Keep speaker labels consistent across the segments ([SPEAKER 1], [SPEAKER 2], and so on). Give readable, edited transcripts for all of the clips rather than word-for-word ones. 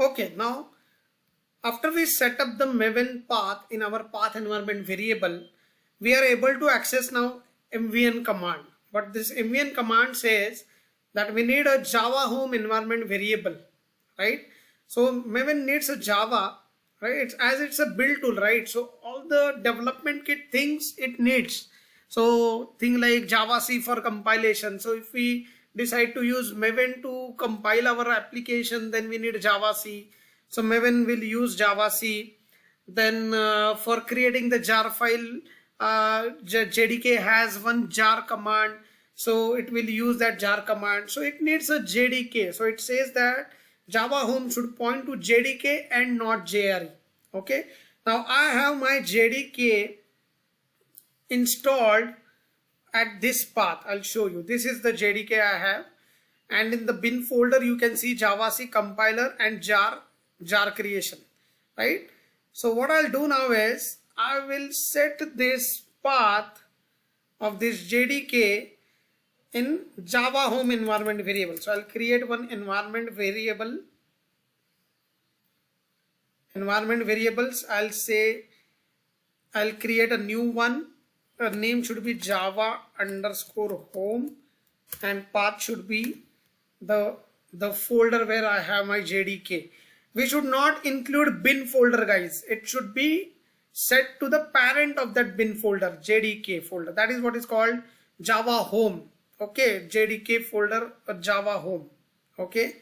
[SPEAKER 1] Okay, now after we set up the Maven path in our path environment variable, we are able to access now mvn command. But this mvn command says that we need a Java home environment variable, right? So Maven needs a Java, right? It's a build tool, right? So all the development kit things it needs. So thing like JavaC for compilation. So if we decide to use Maven to compile our application, then we need JavaC. So Maven will use JavaC. Then for creating the jar file, JDK has one jar command, so it will use that jar command. So it needs a JDK. So it says that Java home should point to JDK and not JRE. Okay. Now I have my JDK installed at this path. I'll show you. This is the JDK I have, and in the bin folder you can see JavaC compiler and jar creation, right? So what I'll do now is I will set this path of this JDK in Java home environment variable. So I'll create one environment variables. I'll say I'll create a new one. The name should be Java underscore home, and path should be the folder where I have my JDK. We should not include bin folder, guys. It should be set to the parent of that bin folder, JDK folder. That is what is called Java home. Okay, JDK folder or Java home. Okay,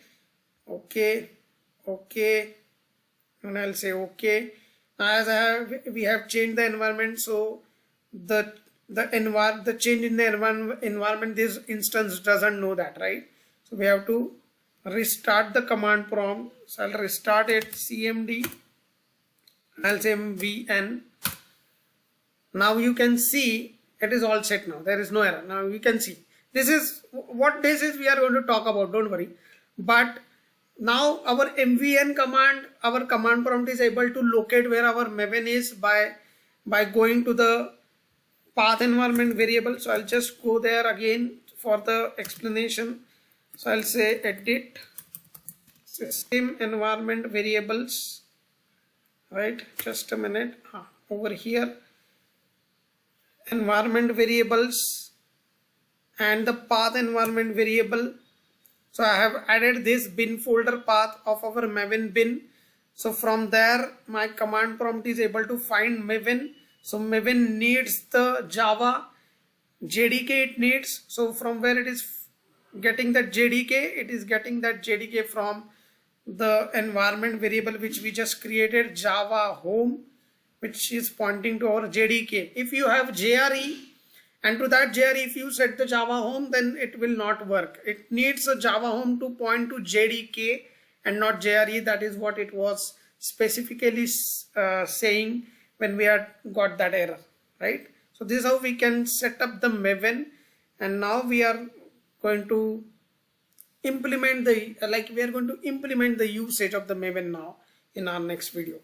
[SPEAKER 1] and I'll say okay. As we have changed the environment, so the change in the environment, this instance doesn't know that, right? So we have to restart the command prompt. So I'll restart it, cmd, I'll say mvn. Now you can see it is all set now. There is no error. Now you can see this is what this is we are going to talk about, don't worry. But now our mvn command, our command prompt is able to locate where our Maven is by going to the path environment variable. So I'll just go there again for the explanation. So I'll say edit system environment variables, right? Just a minute. Over here, environment variables and the path environment variable. So I have added this bin folder path of our Maven bin. So from there my command prompt is able to find Maven. So Maven needs the Java JDK it needs. So from where it is getting that JDK, it is getting that JDK from the environment variable which we just created, Java home, which is pointing to our JDK. If you have JRE, and to that JRE if you set the Java home, then it will not work. It needs a Java home to point to JDK and not JRE. That is what it was specifically saying when we had got that error, right? So this is how we can set up the Maven, and now we are going to implement the usage of the Maven now in our next video.